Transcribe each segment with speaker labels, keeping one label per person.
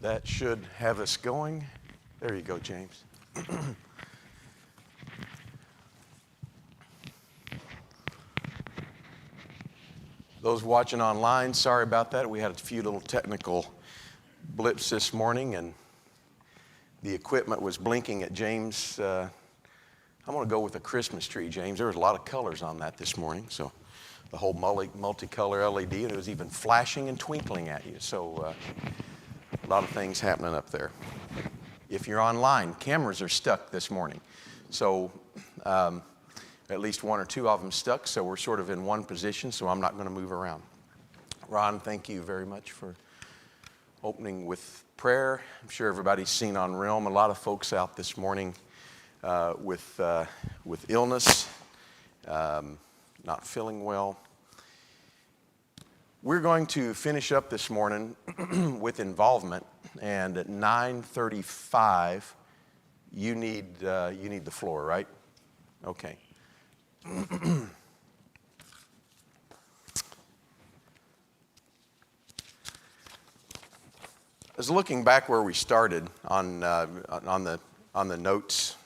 Speaker 1: That should have us going. There you go, James. Those watching online, sorry about that. We had a few little technical blips this morning, and the equipment was blinking at James. I'm going to go with a Christmas tree, James. There was a lot of colors on that this morning, so the whole multicolor LED, and it was even flashing and twinkling at you. So a lot of things happening up there. If you're online, cameras are stuck this morning. So at least one or two of them stuck, so we're sort of in one position, so I'm not going to move around. Ron, thank you very much for opening with prayer. I'm sure everybody's seen on Realm a lot of folks out this morning with illness, not feeling well. We're going to finish up this morning with involvement, and at 9:35, you need the floor, right? Okay. I was looking back where we started on the notes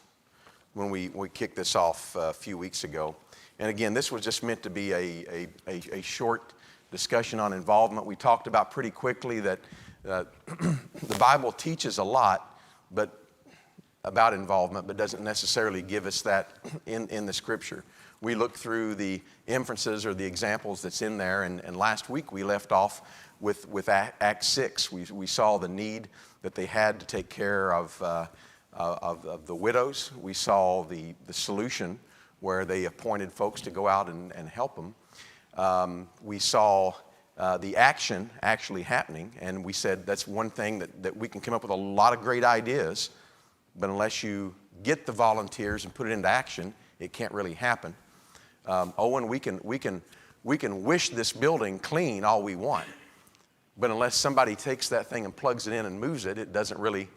Speaker 1: when we kicked this off a few weeks ago, and again, this was just meant to be a short discussion on involvement. We talked about pretty quickly that the Bible teaches a lot, about involvement, but doesn't necessarily give us that in the Scripture. We look through the inferences or the examples that's in there, and last week we left off with Acts 6. We saw the need that they had to take care of the widows. We saw the solution where they appointed folks to go out and help them. We saw the action actually happening, and we said that's one thing that we can come up with a lot of great ideas, but unless you get the volunteers and put it into action, it can't really happen. Owen, we can wish this building clean all we want, but unless somebody takes that thing and plugs it in and moves it, it doesn't really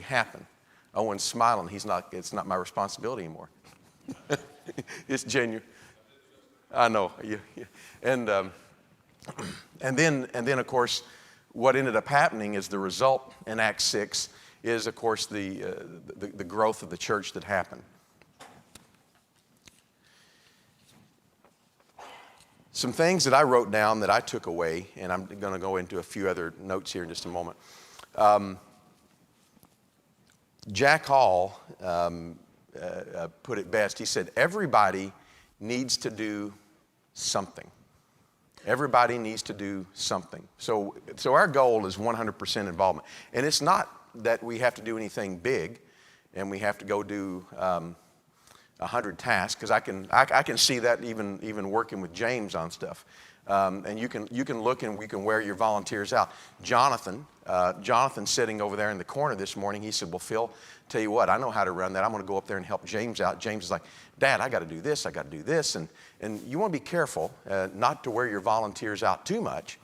Speaker 1: happen. Owen's smiling. It's not my responsibility anymore. It's genuine. I know. Yeah. And then of course, what ended up happening is the result in Acts 6 is, of course, the growth of the church that happened. Some things that I wrote down that I took away, and I'm going to go into a few other notes here in just a moment. Jack Hall put it best. He said, everybody needs to do something. Everybody needs to do something. So our goal is 100% involvement. And it's not that we have to do anything big and we have to go do 100 tasks, because I can see that even working with James on stuff. And you can look and we can wear your volunteers out. Jonathan sitting over there in the corner this morning, he said, well, Phil, tell you what, I know how to run that. I'm going to go up there and help James out. James is like, Dad, I got to do this. I got to do this. And you want to be careful not to wear your volunteers out too much.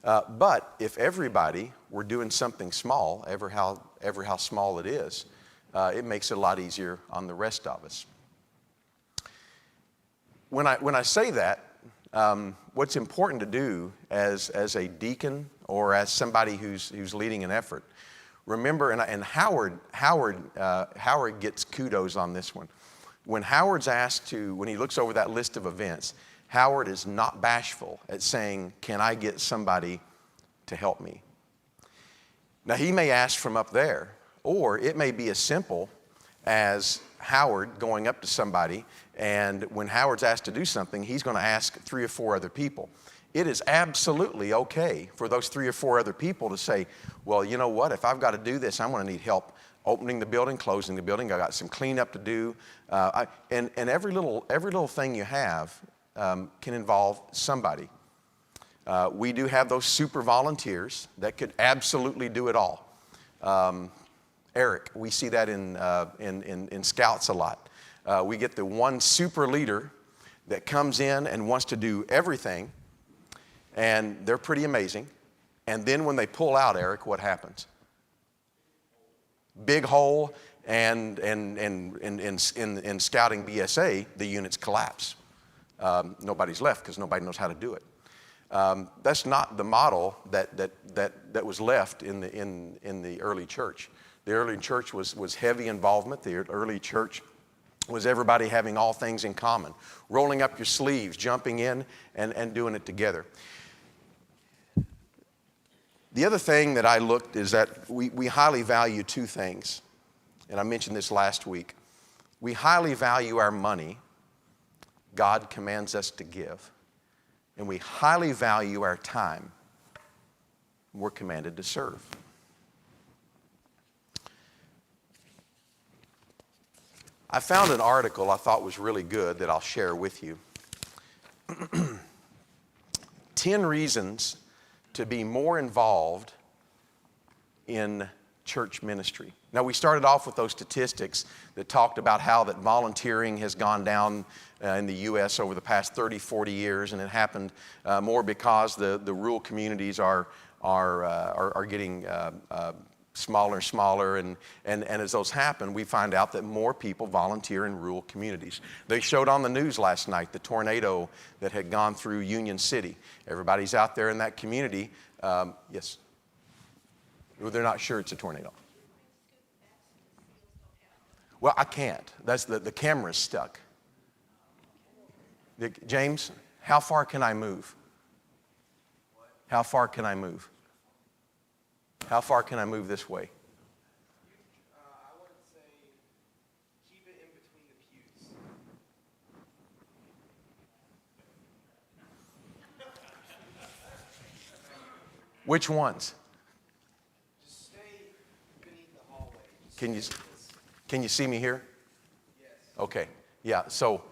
Speaker 1: But if everybody were doing something small, ever how small it is, it makes it a lot easier on the rest of us. When I say that, what's important to do as a deacon or as somebody who's leading an effort, remember, and Howard gets kudos on this one. When Howard's asked when he looks over that list of events, Howard is not bashful at saying, can I get somebody to help me? Now, he may ask from up there, or it may be as simple as Howard going up to somebody, and when Howard's asked to do something, he's going to ask 3 or 4 other people. It is absolutely okay for those 3 or 4 other people to say, well, you know what, if I've got to do this, I'm going to need help opening the building, closing the building. I got some cleanup to do. And every little thing you have can involve somebody. We do have those super volunteers that could absolutely do it all. Eric, we see that in Scouts a lot. We get the one super leader that comes in and wants to do everything, and they're pretty amazing. And then when they pull out, Eric, what happens? Big hole, and in scouting BSA, the units collapse. Nobody's left because nobody knows how to do it. That's not the model that was left in the early church. The early church was heavy involvement. The early church was everybody having all things in common, rolling up your sleeves, jumping in, and doing it together. The other thing that I looked is that we highly value two things, and I mentioned this last week. We highly value our money. God commands us to give. And we highly value our time. We're commanded to serve. I found an article I thought was really good that I'll share with you. 10 reasons to be more involved in church ministry. Now, we started off with those statistics that talked about how that volunteering has gone down in the U.S. over the past 30, 40 years, and it happened more because the rural communities are getting smaller and smaller, and as those happen, we find out that more people volunteer in rural communities. They showed on the news last night the tornado that had gone through Union City. Everybody's out there in that community. Yes. Well, they're not sure it's a tornado. Well, I can't. That's the camera's stuck. James, how far can I move? How far can I move? How far can I move this way?
Speaker 2: I would say keep it in between the pews.
Speaker 1: Which ones?
Speaker 2: Just stay beneath the hallway.
Speaker 1: Can you see me here?
Speaker 2: Yes.
Speaker 1: Okay. Yeah. So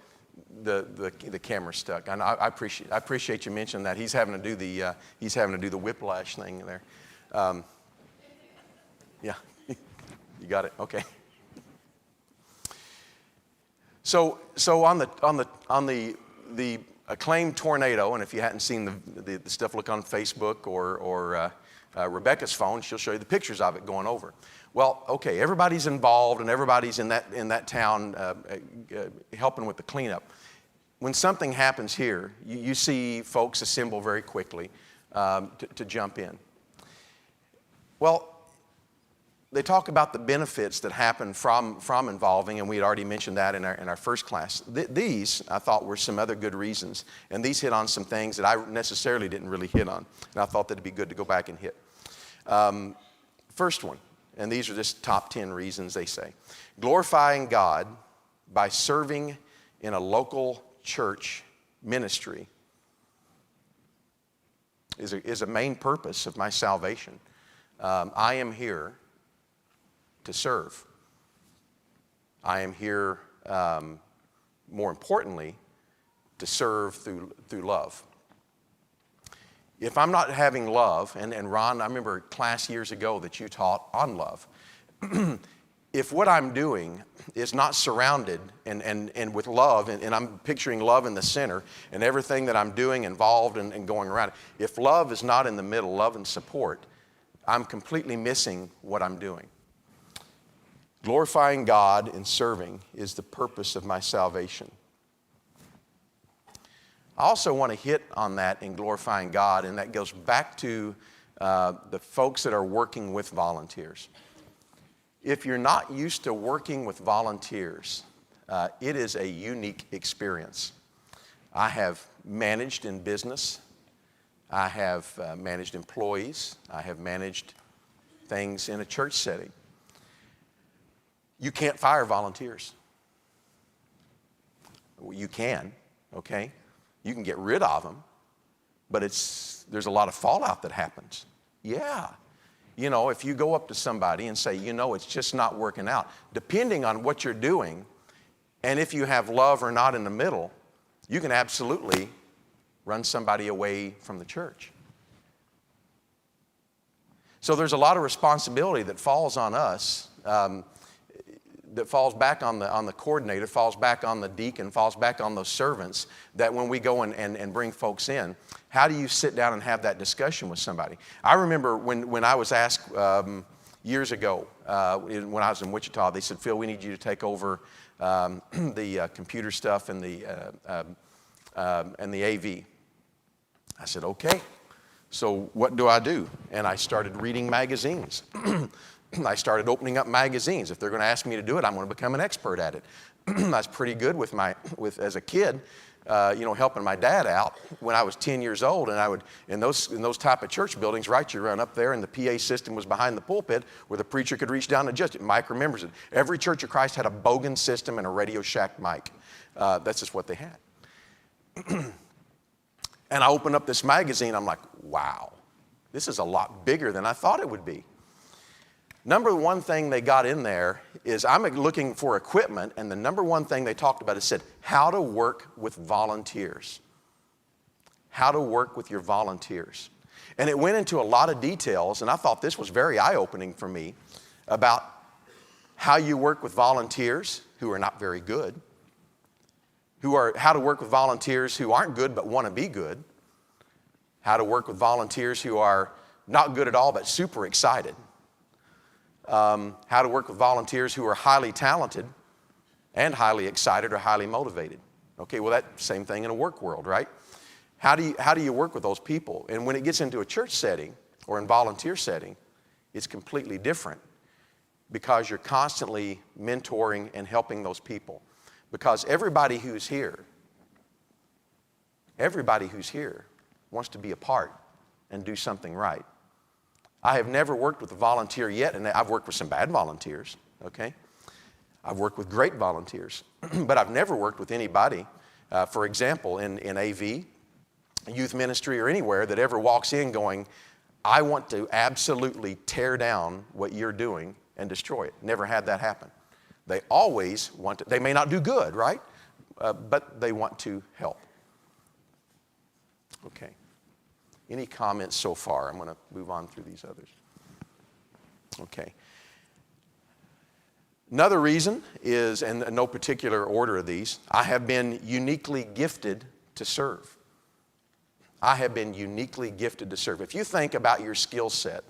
Speaker 1: the camera's stuck. And I appreciate you mentioning that. He's having to do the whiplash thing there. Yeah, you got it. Okay. So on the acclaimed tornado, and if you hadn't seen the stuff, look on Facebook or Rebecca's phone. She'll show you the pictures of it going over. Well, okay, everybody's involved and everybody's in that town helping with the cleanup. When something happens here, you see folks assemble very quickly to jump in. Well, they talk about the benefits that happen from involving, and we had already mentioned that in our first class. These, I thought, were some other good reasons, and these hit on some things that I necessarily didn't really hit on, and I thought that it'd be good to go back and hit. First one, and these are just top 10 reasons they say. Glorifying God by serving in a local church ministry is a main purpose of my salvation. I am here to serve. I am here, more importantly, to serve through love. If I'm not having love, and Ron, I remember a class years ago that you taught on love. If what I'm doing is not surrounded and with love, and I'm picturing love in the center, and everything that I'm doing involved and going around, if love is not in the middle, love and support, I'm completely missing what I'm doing. Glorifying God and serving is the purpose of my salvation. I also want to hit on that in glorifying God, and that goes back to the folks that are working with volunteers. If you're not used to working with volunteers, it is a unique experience. I have managed in business. I have managed employees. I have managed things in a church setting. You can't fire volunteers. You can, okay? You can get rid of them, but there's a lot of fallout that happens. Yeah. You know, if you go up to somebody and say, it's just not working out, depending on what you're doing, and if you have love or not in the middle, you can absolutely run somebody away from the church. So there's a lot of responsibility that falls on us, that falls back on the coordinator, falls back on the deacon, falls back on those servants, that when we go and bring folks in, how do you sit down and have that discussion with somebody? I remember when I was asked years ago, when I was in Wichita, they said, Phil, we need you to take over the computer stuff and the AV. I said, okay, so what do I do? And I started reading magazines. I started opening up magazines. If they're going to ask me to do it, I'm going to become an expert at it. I was pretty good as a kid, helping my dad out when I was 10 years old. And I would, in those type of church buildings, right, you run up there and the PA system was behind the pulpit where the preacher could reach down and adjust it. Mike remembers it. Every Church of Christ had a Bogan system and a Radio Shack mic. That's just what they had. And I opened up this magazine. I'm like, wow, this is a lot bigger than I thought it would be. Number one thing they got in there is I'm looking for equipment, and the number one thing they talked about is said, how to work with volunteers. How to work with your volunteers. And it went into a lot of details, and I thought this was very eye-opening for me about how you work with volunteers who are not very good, how to work with volunteers who aren't good but want to be good, how to work with volunteers who are not good at all but super excited, how to work with volunteers who are highly talented and highly excited or highly motivated. Okay, well, that same thing in a work world, right? How do you work with those people? And when it gets into a church setting or in volunteer setting, it's completely different because you're constantly mentoring and helping those people. Because everybody who's here wants to be a part and do something right. I have never worked with a volunteer yet, and I've worked with some bad volunteers, okay? I've worked with great volunteers, but I've never worked with anybody, for example, in AV, youth ministry, or anywhere that ever walks in going, I want to absolutely tear down what you're doing and destroy it. Never had that happen. They always want to, they may not do good, right? But they want to help. Okay. Any comments so far? I'm going to move on through these others. Okay. Another reason is, and in no particular order of these, I have been uniquely gifted to serve. I have been uniquely gifted to serve. If you think about your skill set,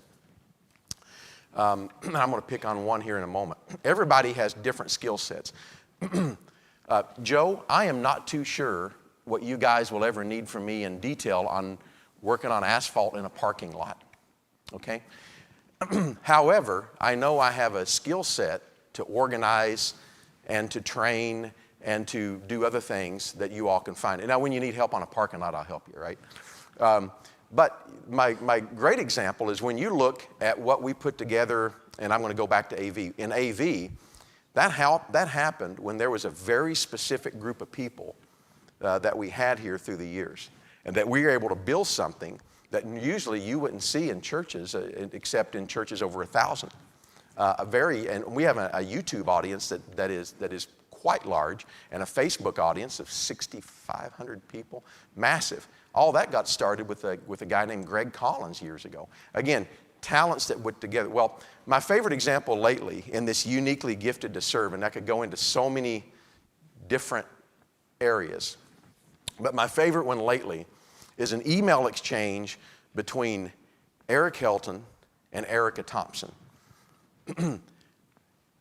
Speaker 1: I'm going to pick on one here in a moment. Everybody has different skill sets. Joe, I am not too sure what you guys will ever need from me in detail on working on asphalt in a parking lot, okay? However, I know I have a skill set to organize and to train and to do other things that you all can find. And now when you need help on a parking lot, I'll help you, right? But my great example is when you look at what we put together, and I'm going to go back to AV. In AV, that happened when there was a very specific group of people that we had here through the years, and that we were able to build something that usually you wouldn't see in churches, except in churches over 1,000. And we have a YouTube audience that is quite large, and a Facebook audience of 6,500 people, massive. All that got started with a guy named Greg Collins years ago. Again, talents that put together. Well, my favorite example lately in this uniquely gifted to serve, and I could go into so many different areas, but my favorite one lately is an email exchange between Eric Helton and Erica Thompson.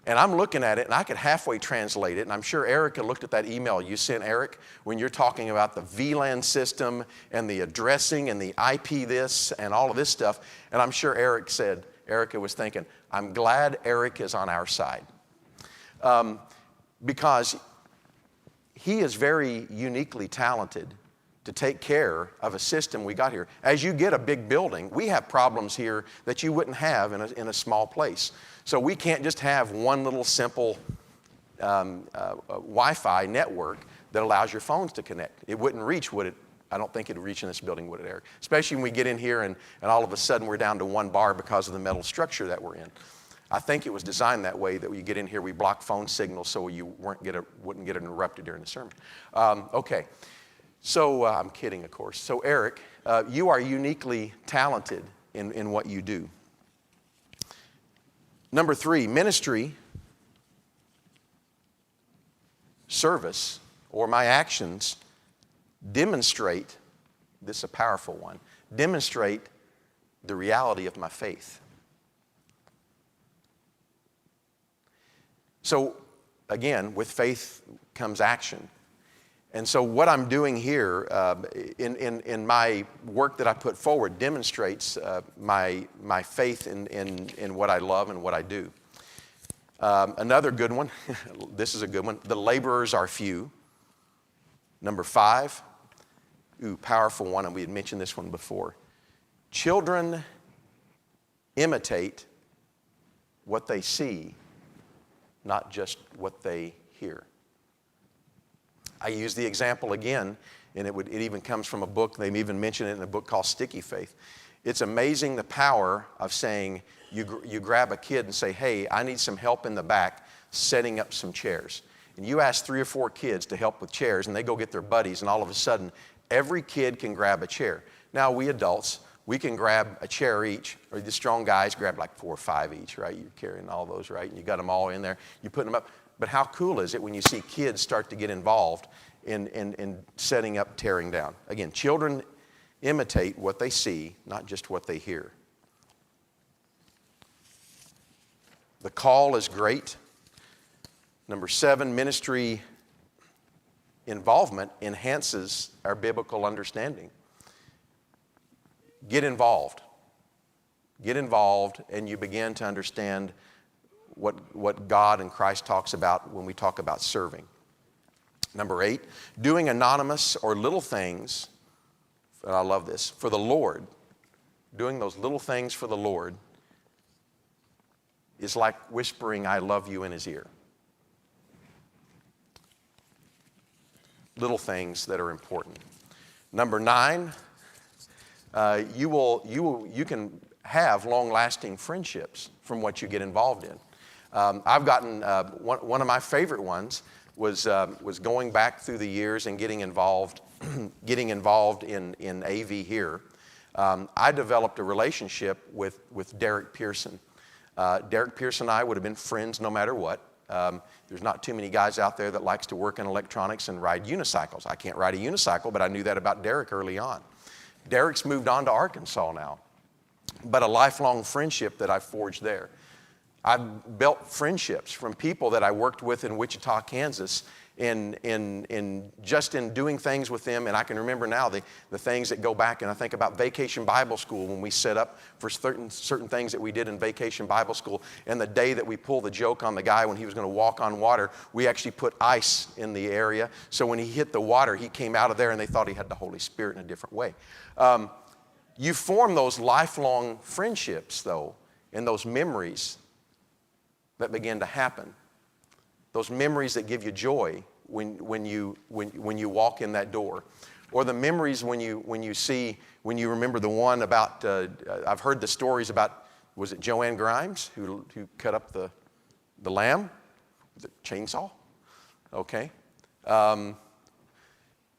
Speaker 1: And I'm looking at it, and I could halfway translate it, and I'm sure Erica looked at that email you sent, Eric, when you're talking about the VLAN system and the addressing and the IP this and all of this stuff, and I'm sure Erica was thinking, I'm glad Eric is on our side. Because he is very uniquely talented to take care of a system we got here. As you get a big building, we have problems here that you wouldn't have in a small place. So we can't just have one little simple Wi-Fi network that allows your phones to connect. It wouldn't reach, would it? I don't think it would reach in this building, would it, Eric? Especially when we get in here and all of a sudden we're down to one bar because of the metal structure that we're in. I think it was designed that way, that when you get in here, we block phone signals so you wouldn't get interrupted during the sermon. Okay. So I'm kidding, of course. So Eric, you are uniquely talented in what you do. Number 3, ministry, service, or my actions demonstrate, this is a powerful one, demonstrate the reality of my faith. So again, with faith comes action. And so what I'm doing here in my work that I put forward demonstrates my faith in what I love and what I do. Another good one, this is a good one, the laborers are few. Number 5, powerful one, and we had mentioned this one before. Children imitate what they see, not just what they hear. I use the example again, and it even comes from a book, they even mention it in a book called Sticky Faith. It's amazing the power of saying, you grab a kid and say, hey, I need some help in the back setting up some chairs. And you ask 3 or 4 kids to help with chairs, and they go get their buddies, and all of a sudden, every kid can grab a chair. Now, we adults, we can grab a chair each, or the strong guys grab like 4 or 5 each, right? You're carrying all those, right? And you got them all in there. You put them up. But how cool is it when you see kids start to get involved in setting up, tearing down? Again, children imitate what they see, not just what they hear. The call is great. Number 7, ministry involvement enhances our biblical understanding. Get involved. Get involved, and you begin to understand what God and Christ talks about when we talk about serving. Number 8, doing anonymous or little things, and I love this, for the Lord. Doing those little things for the Lord is like whispering, I love you in His ear. Little things that are important. Number 9, you can have long-lasting friendships from what you get involved in. I've gotten, one of my favorite ones was going back through the years and getting involved in AV here. I developed a relationship with Derek Pearson. Derek Pearson and I would have been friends no matter what. There's not too many guys out there that likes to work in electronics and ride unicycles. I can't ride a unicycle, but I knew that about Derek early on. Derek's moved on to Arkansas now, but a lifelong friendship that I forged there. I've built friendships from people that I worked with in Wichita, Kansas, in doing things with them. And I can remember now the things that go back, and I think about Vacation Bible School when we set up for certain things that we did in Vacation Bible School. And the day that we pulled the joke on the guy when he was going to walk on water, we actually put ice in the area. So when he hit the water, he came out of there and they thought he had the Holy Spirit in a different way. You form those lifelong friendships, though, and those memories that begin to happen. Those memories that give you joy when you walk in that door. Or the memories when you remember the one about, I've heard the stories about, was it Joanne Grimes who cut up the lamb with a chainsaw? Okay. And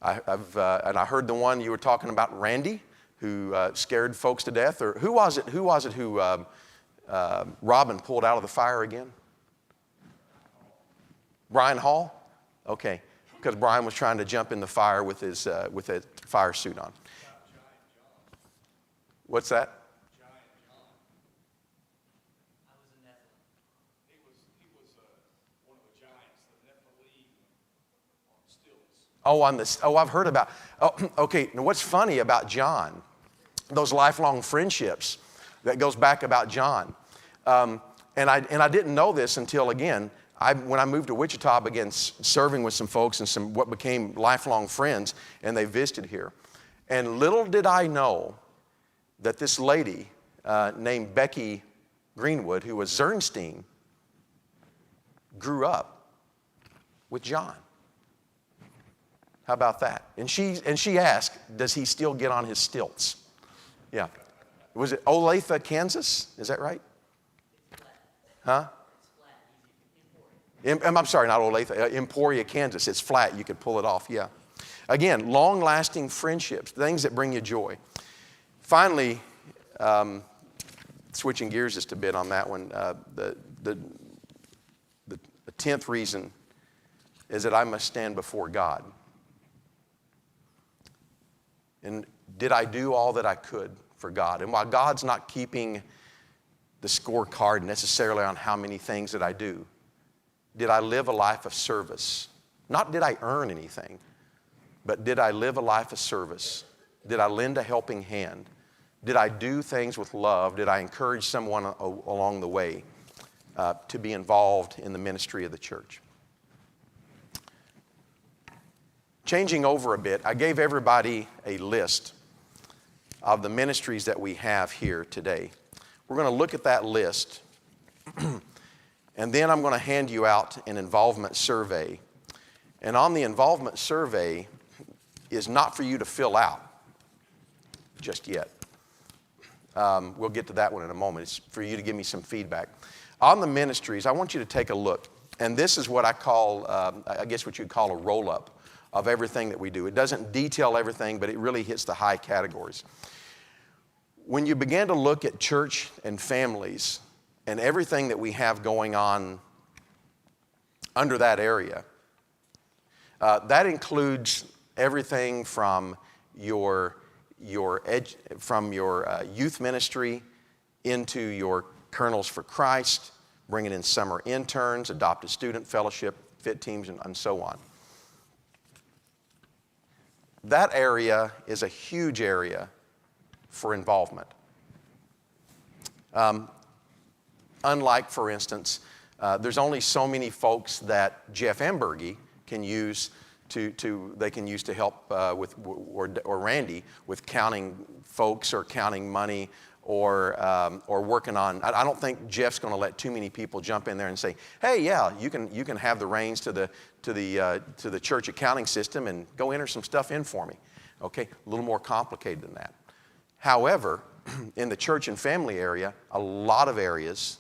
Speaker 1: I heard the one you were talking about, Randy, who scared folks to death. Or who was it who Robin pulled out of the fire again? Brian Hall? Okay, because Brian was trying to jump in the fire with his with a fire suit on. What's that?
Speaker 2: Giant John. I was a Nephilim. He was one of the giants, the Nephilim on stilts.
Speaker 1: I've heard about. Okay. Now, what's funny about John? Those lifelong friendships that goes back about John, and I didn't know this until again. When I moved to Wichita, I began serving with some folks and some what became lifelong friends, and they visited here. And little did I know that this lady named Becky Greenwood, who was Zernstein, grew up with John. How about that? And she asked, does he still get on his stilts? Yeah. Was it Olathe, Kansas? Is that right? Huh? I'm sorry, not Olathe, Emporia, Kansas. It's flat. You could pull it off, yeah. Again, long-lasting friendships, things that bring you joy. Finally, switching gears just a bit on that one, the 10th reason is that I must stand before God. And did I do all that I could for God? And while God's not keeping the scorecard necessarily on how many things that I do, did I live a life of service? Not did I earn anything, but did I live a life of service? Did I lend a helping hand? Did I do things with love? Did I encourage someone along the way to be involved in the ministry of the church? Changing over a bit, I gave everybody a list of the ministries that we have here today. We're going to look at that list, and then I'm going to hand you out an involvement survey. And on the involvement survey is not for you to fill out just yet. We'll get to that one in a moment. It's for you to give me some feedback. On the ministries, I want you to take a look. And this is what I call, I guess what you'd call a roll-up of everything that we do. It doesn't detail everything, but it really hits the high categories. When you begin to look at church and families and everything that we have going on under that area, that includes everything from your youth ministry into your Kernels for Christ, bringing in summer interns, adopted student fellowship, fit teams, and so on. That area is a huge area for involvement. Unlike, for instance, there's only so many folks that Jeff Emberge can use to help with, or Randy with counting folks or counting money or working on. I don't think Jeff's going to let too many people jump in there and say, "Hey, yeah, you can have the reins to the church accounting system and go enter some stuff in for me." Okay, a little more complicated than that. However, in the church and family area, a lot of areas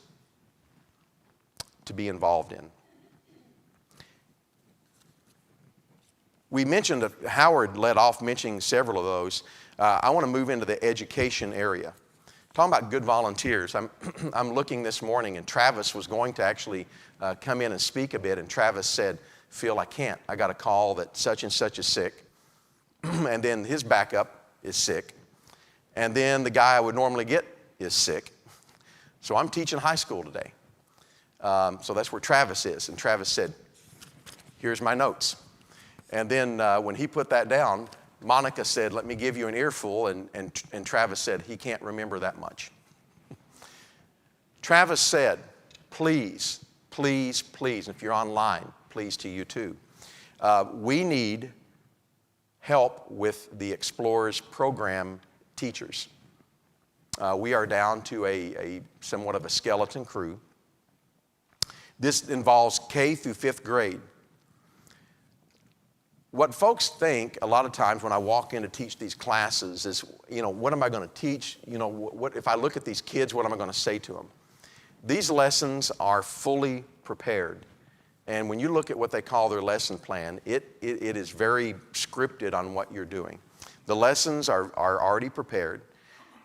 Speaker 1: to be involved in. We mentioned, Howard led off mentioning several of those. I want to move into the education area. Talking about good volunteers, I'm looking this morning, and Travis was going to actually come in and speak a bit, and Travis said, "Phil, I can't. I got a call that such and such is sick." And then his backup is sick. And then the guy I would normally get is sick. So I'm teaching high school today. So that's where Travis is. And Travis said, "Here's my notes." And then when he put that down, Monica said, "Let me give you an earful." And Travis said, "He can't remember that much." Travis said, "Please, please, please," if you're online, please to you too, we need help with the Explorers program teachers. We are down to a somewhat of a skeleton crew. This involves K through 5th grade. What folks think a lot of times when I walk in to teach these classes is, what am I going to teach? What if I look at these kids, what am I going to say to them? These lessons are fully prepared. And when you look at what they call their lesson plan, it is very scripted on what you're doing. The lessons are already prepared.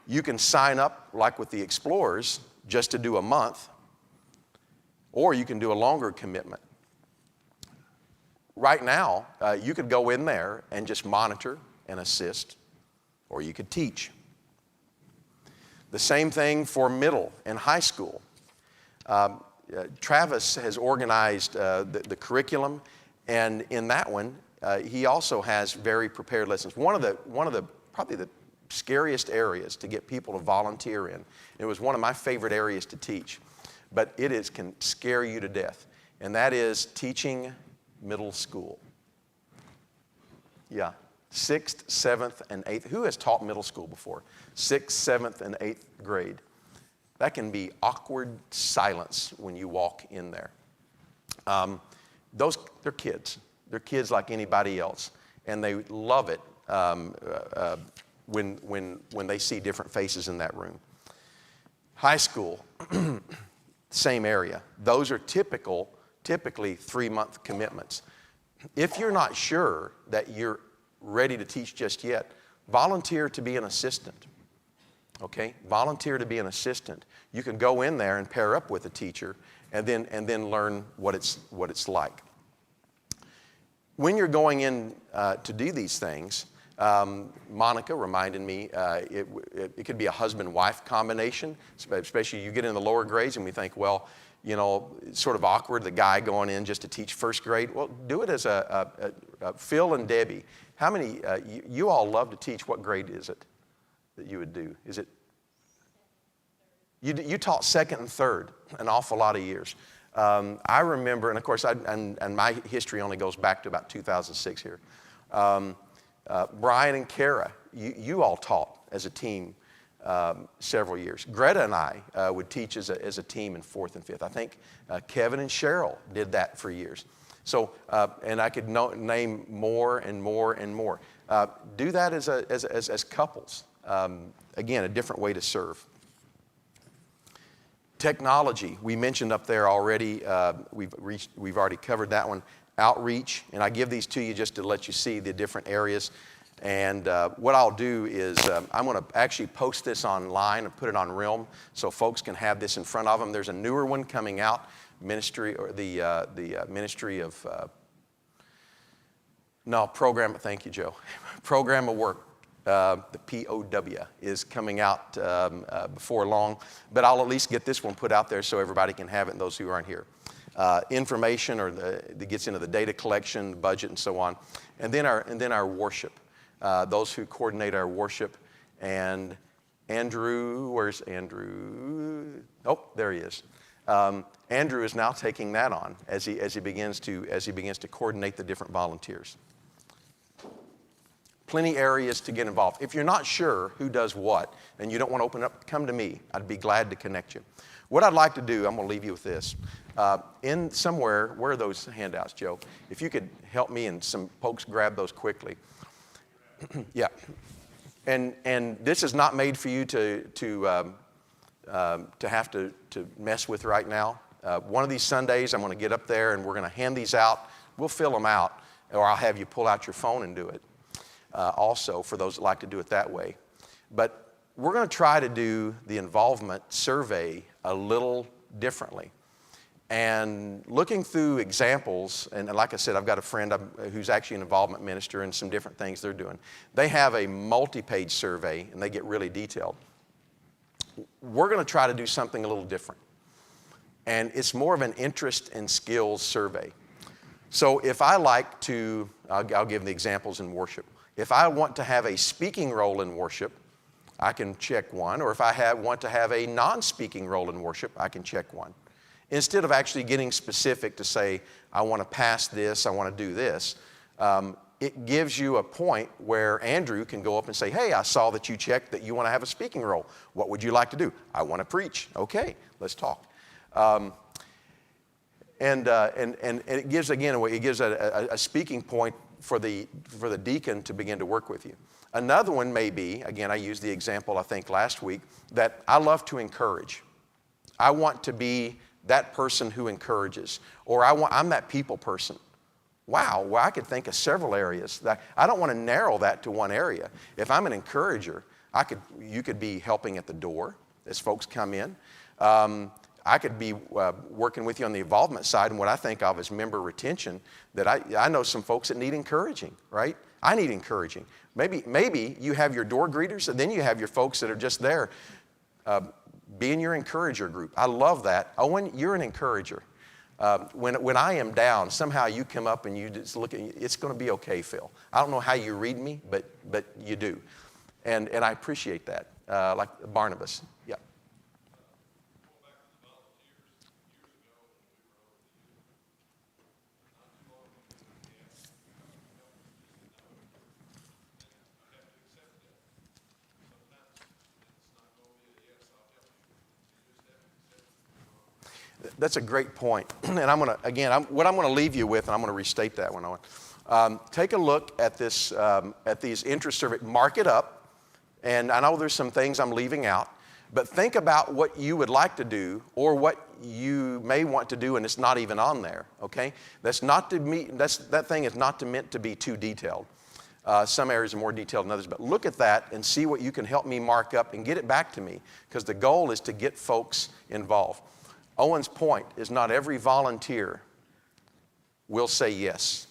Speaker 1: You can sign up, like with the Explorers, just to do a month, or you can do a longer commitment. Right now, you could go in there and just monitor and assist, or you could teach. The same thing for middle and high school. Travis has organized the curriculum, and in that one, he also has very prepared lessons. One of the probably the scariest areas to get people to volunteer in. It was one of my favorite areas to teach, but can scare you to death, and that is teaching middle school. Yeah, 6th, 7th, and 8th. Who has taught middle school before? 6th, 7th, and 8th grade. That can be awkward silence when you walk in there. They're kids. They're kids like anybody else, and they love it when they see different faces in that room. High school, same area. Those are typically 3-month commitments. If you're not sure that you're ready to teach just yet, volunteer to be an assistant. Okay, volunteer to be an assistant. You can go in there and pair up with a teacher, and then learn what it's like. When you're going in to do these things, Monica reminded me it could be a husband-wife combination, especially you get in the lower grades, and we think, well, sort of awkward, the guy going in just to teach first grade. Well, do it as a Phil and Debbie. How many, you all love to teach? What grade is it that you would do? Is it, you taught second and third an awful lot of years. I remember, and of course, and my history only goes back to about 2006 here. Brian and Kara, you all taught as a team several years. Greta and I would teach as a team in fourth and fifth. I think Kevin and Cheryl did that for years. So, and I could name more and more and more. Do that as couples. Again, a different way to serve. Technology, we mentioned up there already. We've already covered that one. Outreach, and I give these to you just to let you see the different areas. And what I'll do is I'm going to actually post this online and put it on Realm so folks can have this in front of them. There's a newer one coming out, Ministry or the Ministry of Program. Thank you, Joe. Program of Work. The POW is coming out before long, but I'll at least get this one put out there so everybody can have it, and those who aren't here. Information that gets into the data collection, budget, and so on, and then our worship. Those who coordinate our worship, and Andrew, where's Andrew? Oh, there he is. Andrew is now taking that on as he begins to coordinate the different volunteers. Plenty areas to get involved. If you're not sure who does what and you don't want to open up, come to me. I'd be glad to connect you. What I'd like to do, I'm going to leave you with this. In somewhere, where are those handouts, Joe? If you could help me and some folks grab those quickly. Yeah. And this is not made for you to have to mess with right now. One of these Sundays, I'm going to get up there and we're going to hand these out. We'll fill them out, or I'll have you pull out your phone and do it. Also, for those that like to do it that way. But we're going to try to do the involvement survey a little differently. And looking through examples, and like I said, I've got a friend who's actually an involvement minister and some different things they're doing. They have a multi-page survey, and they get really detailed. We're going to try to do something a little different. And it's more of an interest and skills survey. So if I like to, I'll give the examples in worship. If I want to have a speaking role in worship, I can check one. Or if I want to have a non-speaking role in worship, I can check one. Instead of actually getting specific to say, I want to pass this, I want to do this, it gives you a point where Andrew can go up and say, hey, I saw that you checked that you want to have a speaking role. What would you like to do? I want to preach. Okay, let's talk. And it gives, again, it gives a speaking point for the deacon to begin to work with you. Another one may be, again, I used the example I think last week, that I love to encourage. I want to be that person who encourages, or I'm that people person. Wow, well, I could think of several areas. I don't want to narrow that to one area. If I'm an encourager, you could be helping at the door as folks come in. I could be working with you on the involvement side, and what I think of as member retention, that I know some folks that need encouraging, right? I need encouraging. Maybe you have your door greeters, and then you have your folks that are just there. Be in your encourager group. I love that. Owen, you're an encourager. When I am down, somehow you come up and you just look at me. It's going to be okay, Phil. I don't know how you read me, but you do. And I appreciate that. Like Barnabas. Yeah. That's a great point. And I'm going to, again, what I'm going to leave you with, and I'm going to restate that one. Take a look at this, at these interest surveys. Mark it up. And I know there's some things I'm leaving out. But think about what you would like to do, or what you may want to do, and it's not even on there. Okay? That thing is not meant to be too detailed. Some areas are more detailed than others. But look at that and see what you can help me mark up and get it back to me. Because the goal is to get folks involved. Owen's point is not every volunteer will say yes.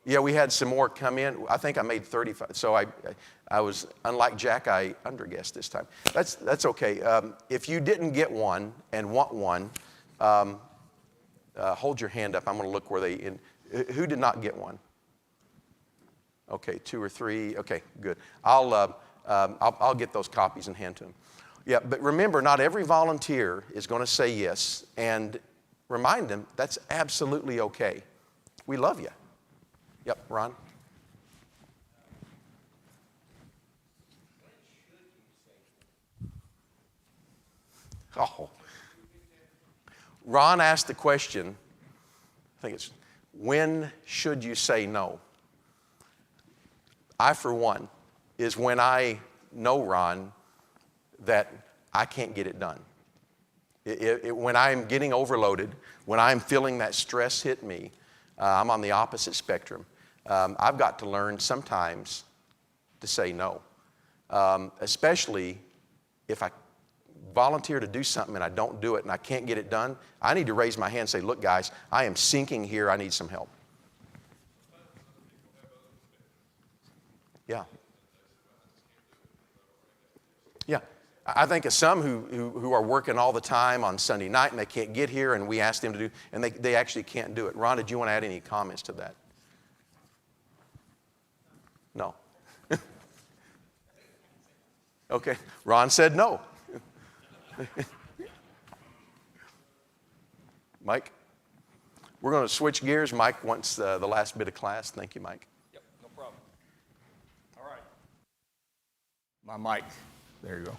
Speaker 1: Yeah, we had some more come in. I think I made 35. So I was, unlike Jack, I underguessed this time. That's okay. If you didn't get one and want one, hold your hand up. I'm going to look where who did not get one? Okay, 2 or 3. Okay, good. I'll get those copies and hand to them. Yeah, but remember, not every volunteer is going to say yes, and remind them that's absolutely okay. We love you. Yep, Ron. Oh. Ron asked the question, I think it's, when should you say no? I, for one, is when I know, Ron, that I can't get it done. When I'm getting overloaded, when I'm feeling that stress hit me, I'm on the opposite spectrum. I've got to learn sometimes to say no, especially if I volunteer to do something and I don't do it and I can't get it done. I need to raise my hand and say, look, guys, I am sinking here. I need some help. Yeah. Yeah. I think of some who are working all the time on Sunday night and they can't get here, and we ask them to do, and they actually can't do it. Ron, did you want to add any comments to that? No. Okay. Ron said no. Mike? We're going to switch gears. Mike wants the last bit of class. Thank you, Mike.
Speaker 3: Yep, no problem. All right. My mic. There you go.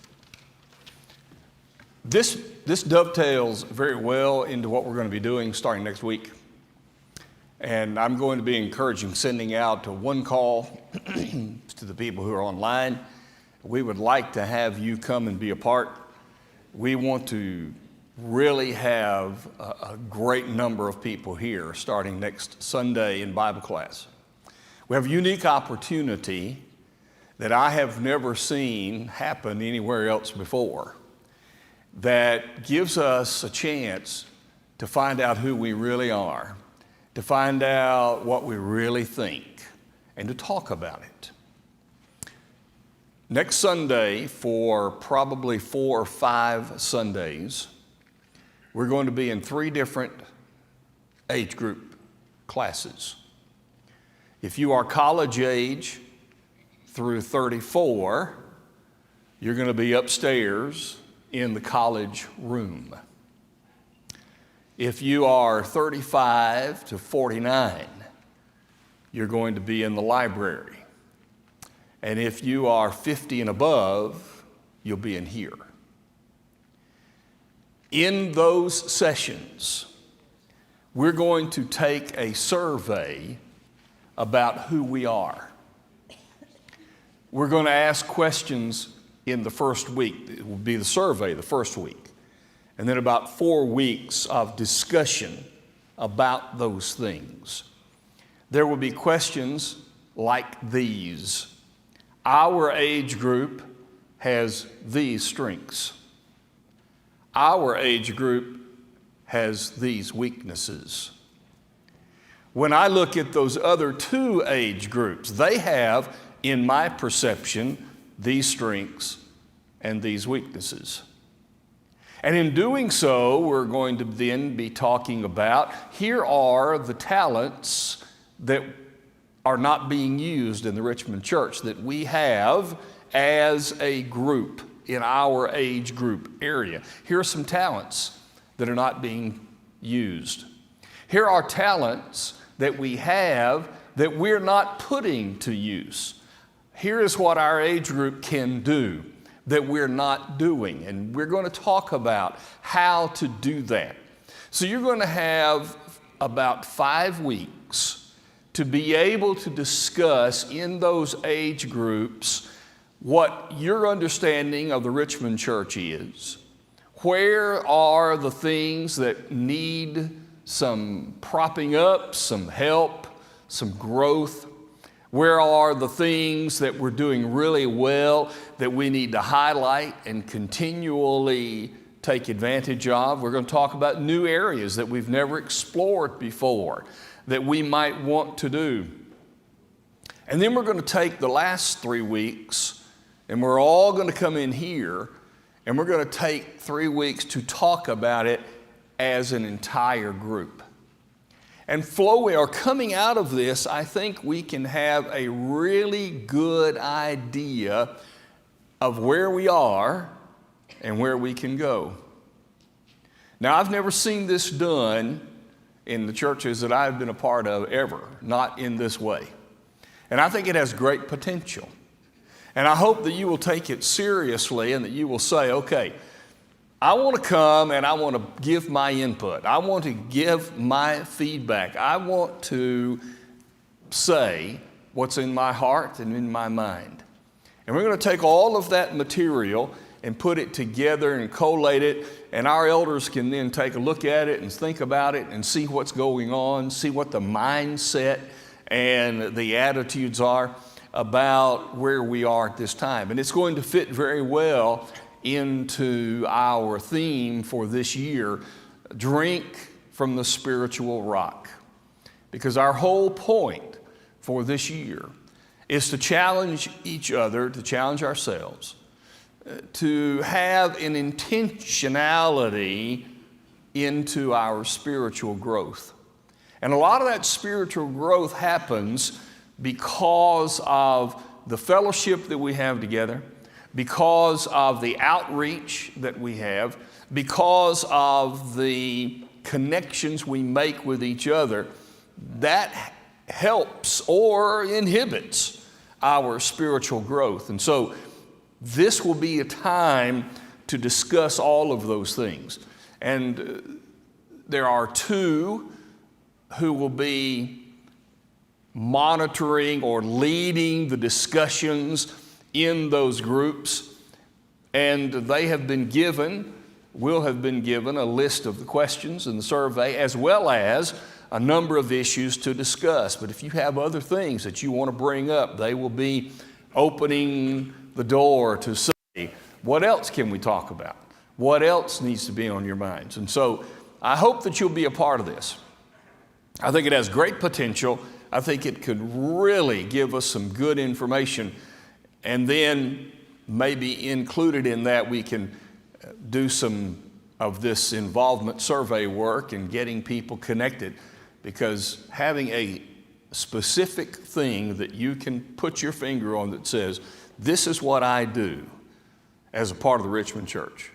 Speaker 3: This dovetails very well into what we're going to be doing starting next week. And I'm going to be encouraging sending out one call to the people who are online. We would like to have you come and be a part. We want to really have a great number of people here starting next Sunday in Bible class. We have a unique opportunity that I have never seen happen anywhere else before, that gives us a chance to find out who we really are, to find out what we really think, and to talk about it. Next Sunday, for probably 4 or 5 Sundays, we're going to be in 3 different age group classes. If you are college age through 34, you're going to be upstairs in the college room. If you are 35 to 49, you're going to be in the library. And if you are 50 and above, you'll be in here. In those sessions, we're going to take a survey about who we are. We're going to ask questions in the first week. It will be the survey the first week. And then about 4 weeks of discussion about those things. There will be questions like these. Our age group has these strengths. Our age group has these weaknesses. When I look at those other 2 age groups, they have, in my perception, these strengths and these weaknesses. And in doing so, we're going to then be talking about, here are the talents that are not being used in the Richmond Church that we have as a group in our age group area. Here are some talents that are not being used. Here are talents that we have that we're not putting to use. Here is what our age group can do that we're not doing, and we're going to talk about how to do that. So you're going to have about 5 weeks to be able to discuss in those age groups what your understanding of the Richmond Church is. Where are the things that need some propping up, some help, some growth? Where are the things that we're doing really well that we need to highlight and continually take advantage of? We're going to talk about new areas that we've never explored before that we might want to do. And then we're going to take the last 3 weeks, and we're all going to come in here, and we're going to take 3 weeks to talk about it as an entire group. And flowing or coming out of this, I think we can have a really good idea of where we are and where we can go. Now, I've never seen this done in the churches that I've been a part of ever, not in this way. And I think it has great potential. And I hope that you will take it seriously and that you will say, okay, I want to come and I want to give my input. I want to give my feedback. I want to say what's in my heart and in my mind. And we're going to take all of that material and put it together and collate it, and our elders can then take a look at it and think about it and see what's going on, see what the mindset and the attitudes are about where we are at this time. And it's going to fit very well into our theme for this year, drink from the spiritual rock. Because our whole point for this year is to challenge each other, to challenge ourselves, to have an intentionality into our spiritual growth. And a lot of that spiritual growth happens because of the fellowship that we have together, because of the outreach that we have, because of the connections we make with each other. That helps or inhibits our spiritual growth. And so this will be a time to discuss all of those things. And there are two who will be monitoring or leading the discussions in those groups. And they have been given, will have been given a list of the questions in the survey, as well as a number of issues to discuss. But if you have other things that you want to bring up, they will be opening the door to say, what else can we talk about? What else needs to be on your minds? And so I hope that you'll be a part of this. I think it has great potential. I think it could really give us some good information. And then maybe included in that, we can do some of this involvement survey work and getting people connected, because having a specific thing that you can put your finger on that says, this is what I do as a part of the Richmond Church.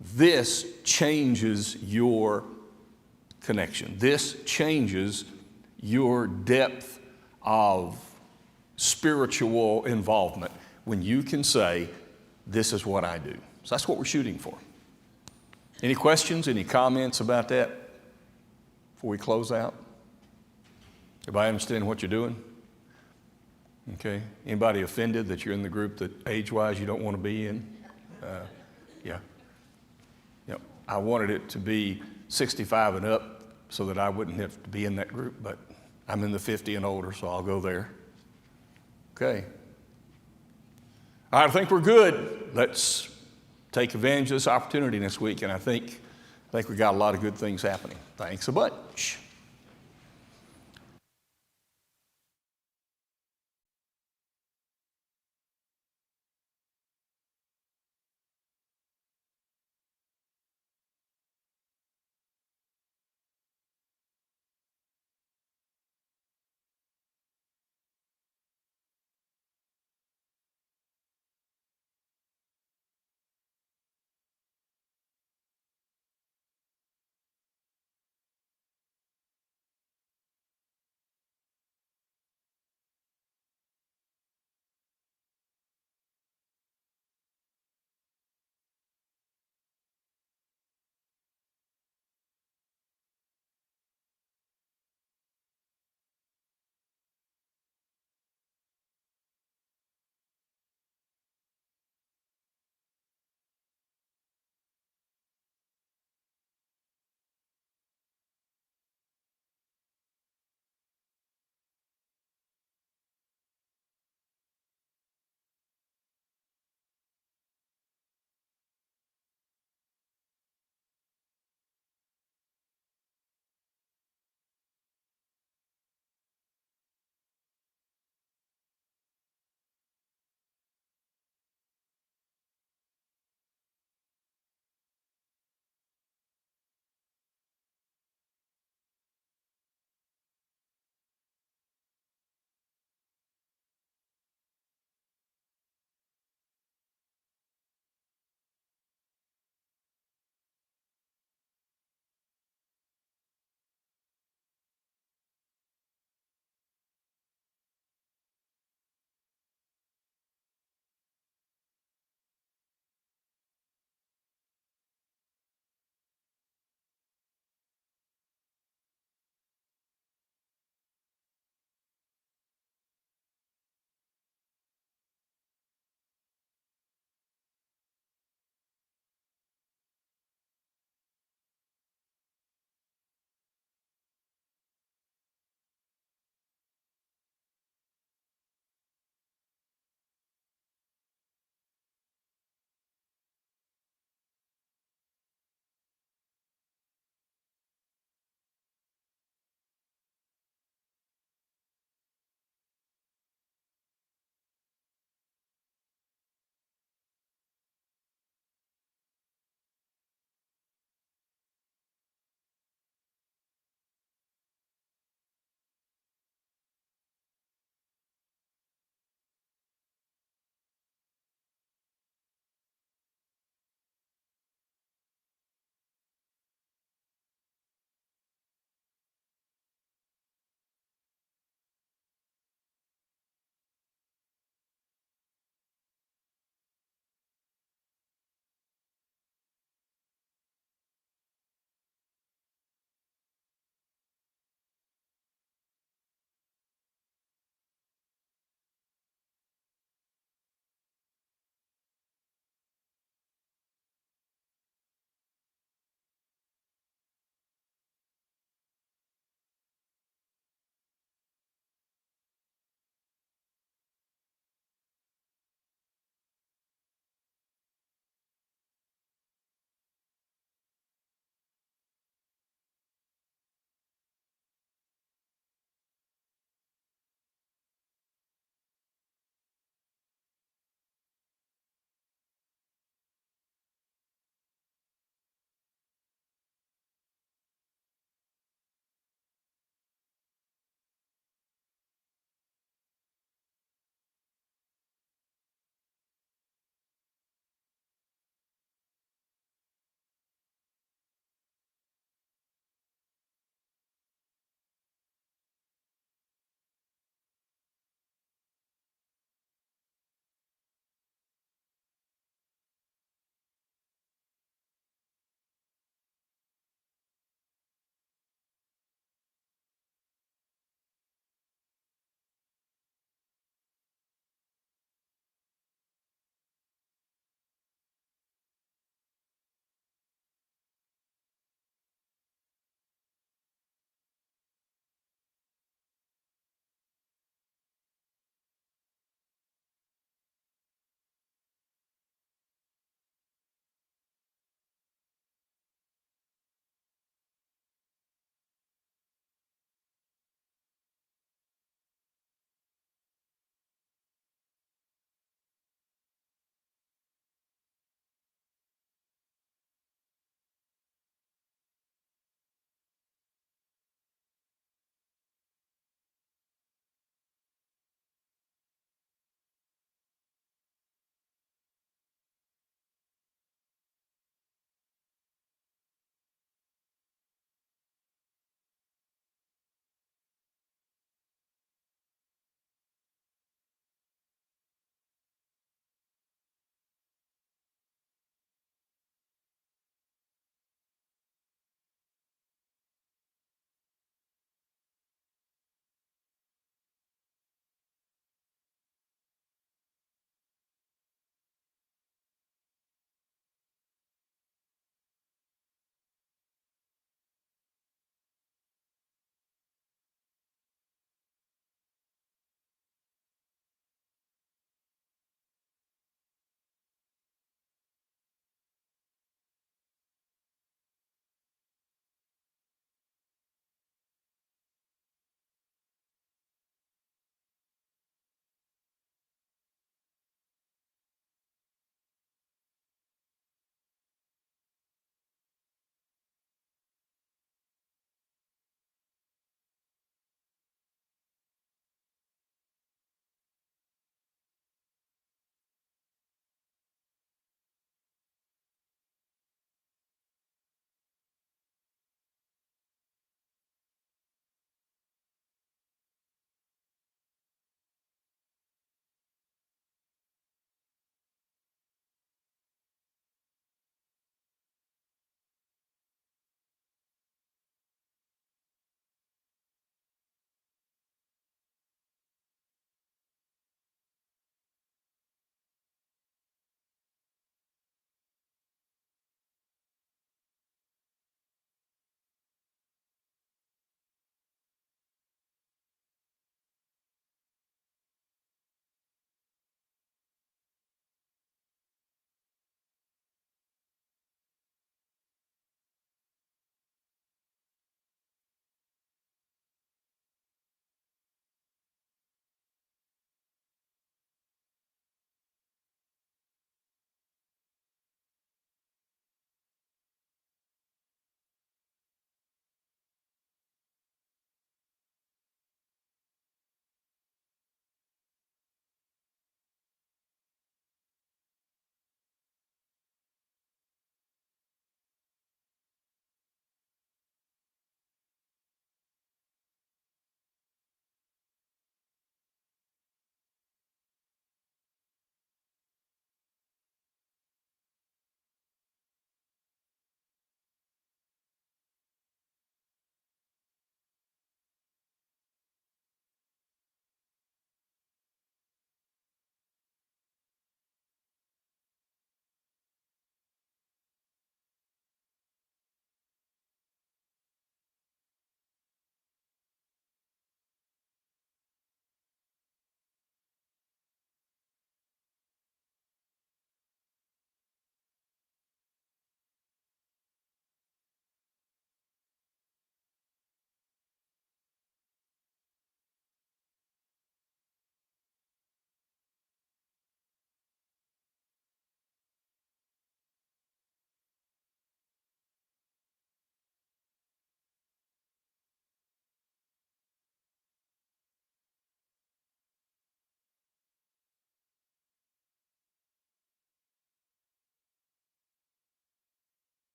Speaker 3: This changes your connection. This changes your depth of spiritual involvement when you can say, this is what I do. So that's what we're shooting for. Any questions, any comments about that before we close out? Everybody understand what you're doing? Okay. Anybody offended that you're in the group that age-wise you don't want to be in? Yeah. Yep. I wanted it to be 65 and up so that I wouldn't have to be in that group, but I'm in the 50 and older, so I'll go there. Okay. All right, I think we're good. Let's take advantage of this opportunity this week, and I think we got a lot of good things happening. Thanks a bunch.